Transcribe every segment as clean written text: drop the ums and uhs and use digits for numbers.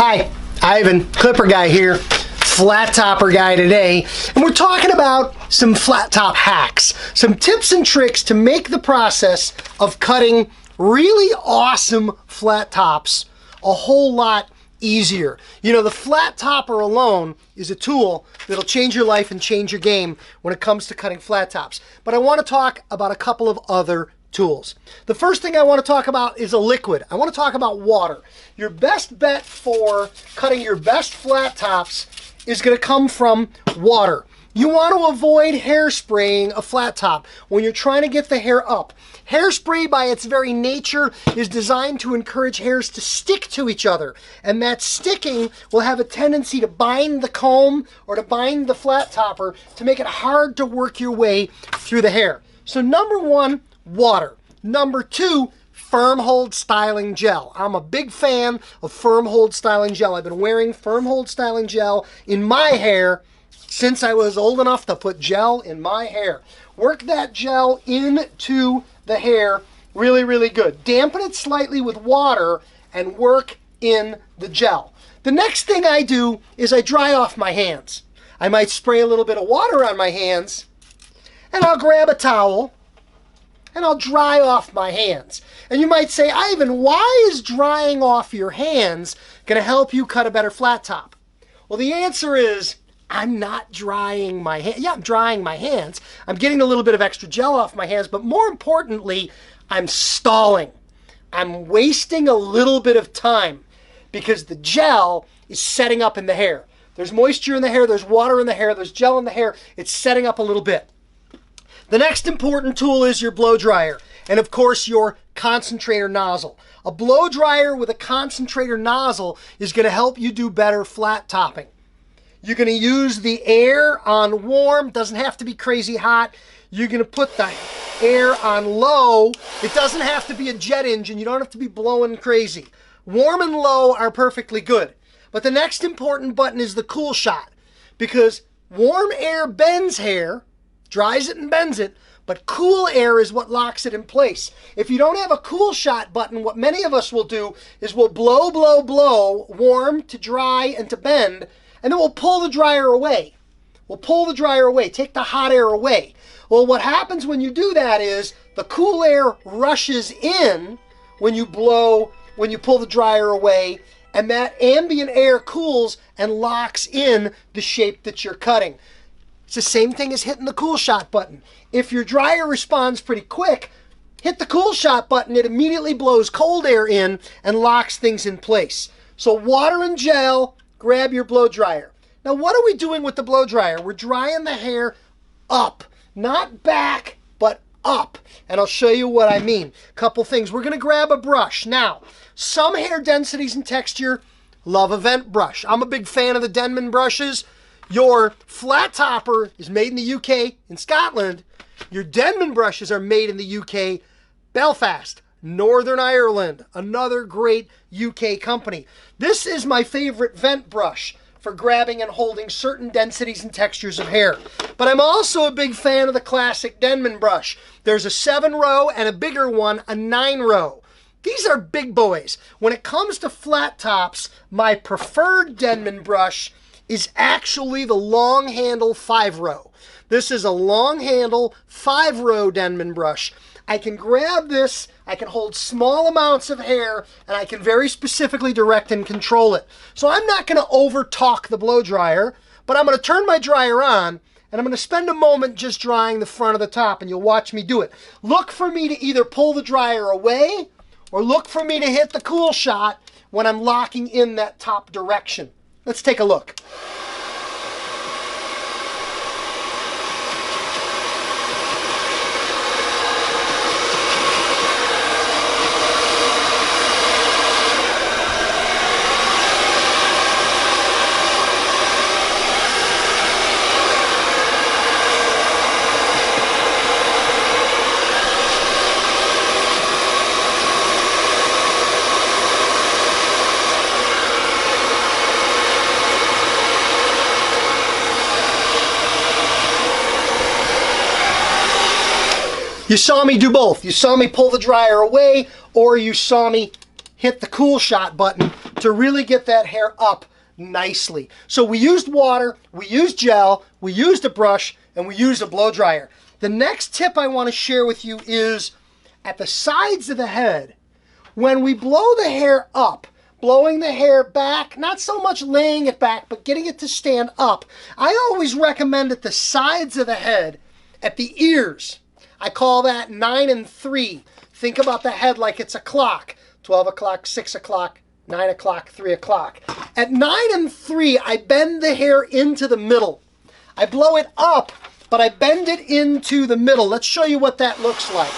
Hi, Ivan, Clipper Guy here, Flat Topper Guy today, and we're talking about some flat top hacks, some tips and tricks to make the process of cutting really awesome flat tops a whole lot easier. You know, the flat topper alone is a tool that'll change your life and change your game when it comes to cutting flat tops. But I want to talk about a couple of other tools. The first thing I want to talk about is a liquid. I want to talk about water. Your best bet for cutting your best flat tops is going to come from water. You want to avoid hairspraying a flat top when you're trying to get the hair up. Hairspray by its very nature is designed to encourage hairs to stick to each other, and that sticking will have a tendency to bind the comb or to bind the flat topper to make it hard to work your way through the hair. So number one, water. Number two, firm hold styling gel. I'm a big fan of firm hold styling gel. I've been wearing firm hold styling gel in my hair since I was old enough to put gel in my hair. Work that gel into the hair really, really good. Dampen it slightly with water and work in the gel. The next thing I do is I dry off my hands. I might spray a little bit of water on my hands, and I'll grab a towel and I'll dry off my hands. And you might say, Ivan, why is drying off your hands going to help you cut a better flat top? Well, the answer is I'm not drying my hands. Yeah, I'm drying my hands. I'm getting a little bit of extra gel off my hands, but more importantly, I'm stalling. I'm wasting a little bit of time because the gel is setting up in the hair. There's moisture in the hair, there's water in the hair, there's gel in the hair. It's setting up a little bit. The next important tool is your blow dryer, and of course your concentrator nozzle. A blow dryer with a concentrator nozzle is going to help you do better flat topping. You're going to use the air on warm, doesn't have to be crazy hot. You're going to put the air on low. It doesn't have to be a jet engine. You don't have to be blowing crazy. Warm and low are perfectly good. But the next important button is the cool shot, because warm air bends hair, dries it and bends it, but cool air is what locks it in place. If you don't have a cool shot button, what many of us will do is we'll blow, blow, blow, warm to dry and to bend, and then we'll pull the dryer away. We'll pull the dryer away, take the hot air away. Well, what happens when you do that is the cool air rushes in when you blow, when you pull the dryer away, and that ambient air cools and locks in the shape that you're cutting. It's the same thing as hitting the cool shot button. If your dryer responds pretty quick, hit the cool shot button. It immediately blows cold air in and locks things in place. So water and gel, grab your blow dryer. Now what are we doing with the blow dryer? We're drying the hair up, not back, but up. And I'll show you what I mean. Couple things. We're going to grab a brush. Now, some hair densities and texture love a vent brush. I'm a big fan of the Denman brushes. Your flat topper is made in the UK, in Scotland. Your Denman brushes are made in the UK, Belfast, Northern Ireland, another great UK company. This is my favorite vent brush for grabbing and holding certain densities and textures of hair. But I'm also a big fan of the classic Denman brush. There's a 7-row and a bigger one, a 9-row. These are big boys. When it comes to flat tops, my preferred Denman brush is actually the long handle 5-row. This is a long handle 5-row Denman brush. I can grab this, I can hold small amounts of hair, and I can very specifically direct and control it. So I'm not going to over talk the blow dryer, but I'm going to turn my dryer on, and I'm going to spend a moment just drying the front of the top, and you'll watch me do it. Look for me to either pull the dryer away, or look for me to hit the cool shot when I'm locking in that top direction. Let's take a look. You saw me do both. You saw me pull the dryer away, or you saw me hit the cool shot button to really get that hair up nicely. So we used water, we used gel, we used a brush, and we used a blow dryer. The next tip I want to share with you is at the sides of the head, when we blow the hair up, blowing the hair back, not so much laying it back, but getting it to stand up. I always recommend at the sides of the head, at the ears. I call that 9 and 3. Think about the head like it's a clock. 12 o'clock, 6 o'clock, 9 o'clock, 3 o'clock. At 9 and 3, I bend the hair into the middle. I blow it up, but I bend it into the middle. Let's show you what that looks like.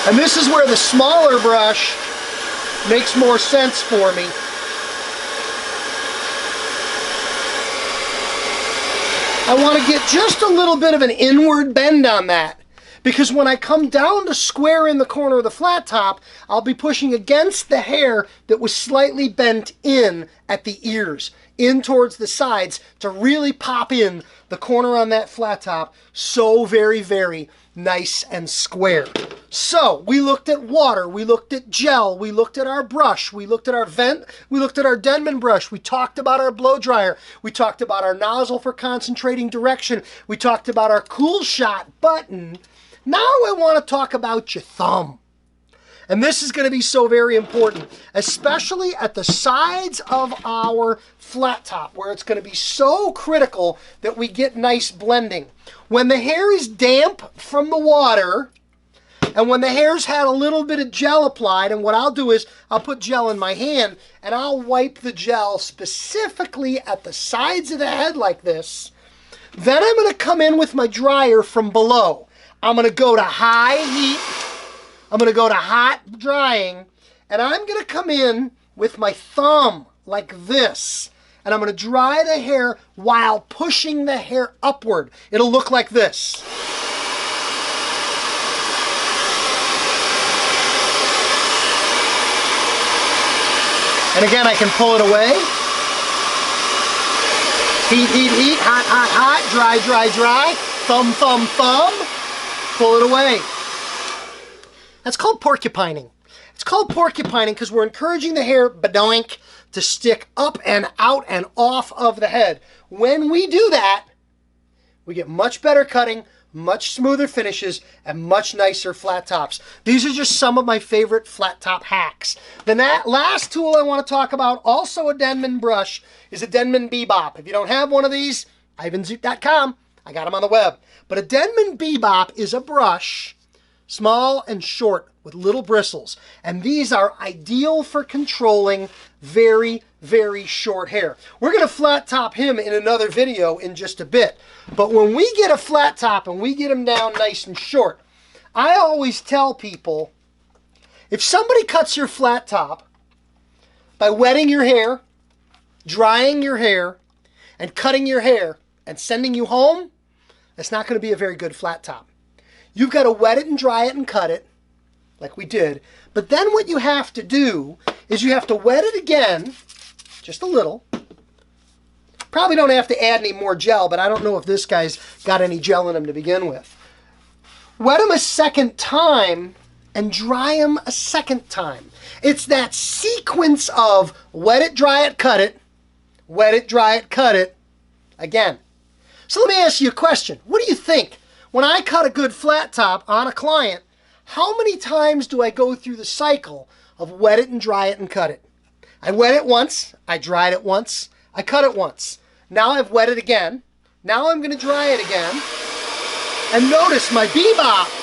And this is where the smaller brush makes more sense for me. I want to get just a little bit of an inward bend on that, because when I come down to square in the corner of the flat top, I'll be pushing against the hair that was slightly bent in at the ears, in towards the sides, to really pop in the corner on that flat top so very, very nice and square. So we looked at water, we looked at gel, we looked at our brush, we looked at our vent, we looked at our Denman brush, we talked about our blow dryer, we talked about our nozzle for concentrating direction, we talked about our cool shot button. Now I want to talk about your thumb. And this is going to be so very important, especially at the sides of our flat top, where it's going to be so critical that we get nice blending. When the hair is damp from the water, and when the hair's had a little bit of gel applied, and what I'll do is I'll put gel in my hand, and I'll wipe the gel specifically at the sides of the head like this. Then I'm going to come in with my dryer from below. I'm going to go to high heat. I'm going to go to hot drying, and I'm going to come in with my thumb like this, and I'm going to dry the hair while pushing the hair upward. It'll look like this. And again, I can pull it away. Heat, heat, heat, hot, hot, hot, dry, dry, dry, thumb, thumb, thumb, pull it away. That's called porcupining. It's called porcupining because we're encouraging the hair, badoink, to stick up and out and off of the head. When we do that, we get much better cutting, much smoother finishes, and much nicer flat tops. These are just some of my favorite flat top hacks. The last tool I want to talk about, also a Denman brush, is a Denman Bebop. If you don't have one of these, ivanzoot.com. I got them on the web. But a Denman Bebop is a brush, small and short with little bristles. And these are ideal for controlling very, very short hair. We're going to flat top him in another video in just a bit. But when we get a flat top and we get him down nice and short, I always tell people, if somebody cuts your flat top by wetting your hair, drying your hair, and cutting your hair and sending you home, that's not going to be a very good flat top. You've got to wet it and dry it and cut it, like we did. But then what you have to do is you have to wet it again, just a little. Probably don't have to add any more gel, but I don't know if this guy's got any gel in him to begin with. Wet him a second time and dry him a second time. It's that sequence of wet it, dry it, cut it, wet it, dry it, cut it, again. So let me ask you a question. What do you think? When I cut a good flat top on a client, how many times do I go through the cycle of wet it and dry it and cut it? I wet it once, I dried it once, I cut it once. Now I've wet it again. Now I'm going to dry it again. And notice my bebop.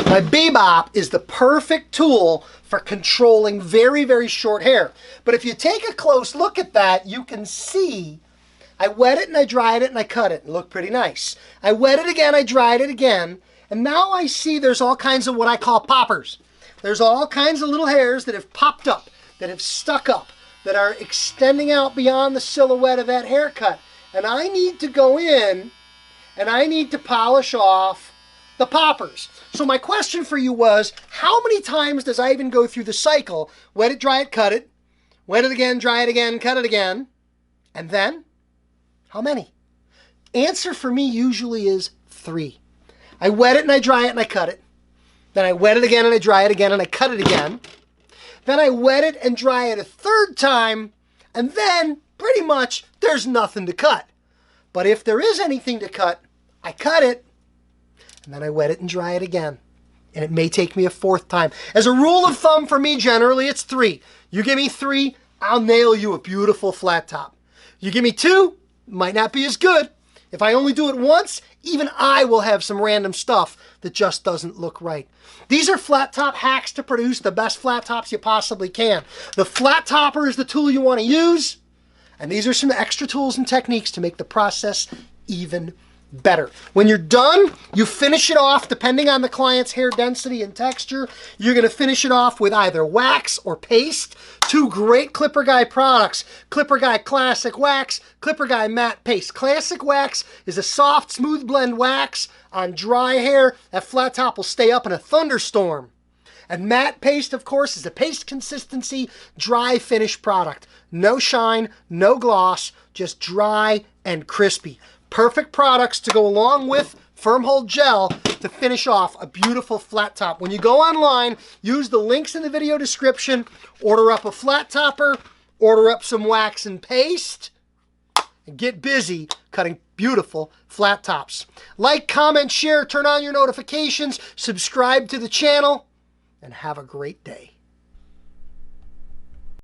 My bebop is the perfect tool for controlling very, very short hair. But if you take a close look at that, you can see I wet it and I dried it and I cut it. It looked pretty nice. I wet it again, I dried it again, and now I see there's all kinds of what I call poppers. There's all kinds of little hairs that have popped up, that have stuck up, that are extending out beyond the silhouette of that haircut. and I need to go in and I need to polish off the poppers. So my question for you was, how many times does I even go through the cycle? Wet it, dry it, cut it. Wet it again, dry it again, cut it again. And then, how many? Answer for me usually is 3. I wet it and I dry it and I cut it. Then I wet it again and I dry it again and I cut it again. Then I wet it and dry it a 3rd time, and then pretty much there's nothing to cut. But if there is anything to cut, I cut it, and then I wet it and dry it again. And it may take me a 4th time. As a rule of thumb for me, generally it's 3. You give me 3, I'll nail you a beautiful flat top. You give me 2, might not be as good. If I only do it once, even I will have some random stuff that just doesn't look right. These are flat top hacks to produce the best flat tops you possibly can. The flat topper is the tool you want to use, and these are some extra tools and techniques to make the process even better. When you're done, you finish it off, depending on the client's hair density and texture. You're going to finish it off with either wax or paste. 2 great Clipper Guy products: Clipper Guy Classic Wax, Clipper Guy Matte Paste. Classic Wax is a soft, smooth blend wax on dry hair. That flat top will stay up in a thunderstorm. And Matte Paste, of course, is a paste consistency, dry finish product. No shine, no gloss, just dry and crispy. Perfect products to go along with firm hold gel to finish off a beautiful flat top. When you go online, use the links in the video description, order up a flat topper, order up some wax and paste, and get busy cutting beautiful flat tops. Like, comment, share, turn on your notifications, subscribe to the channel, and have a great day.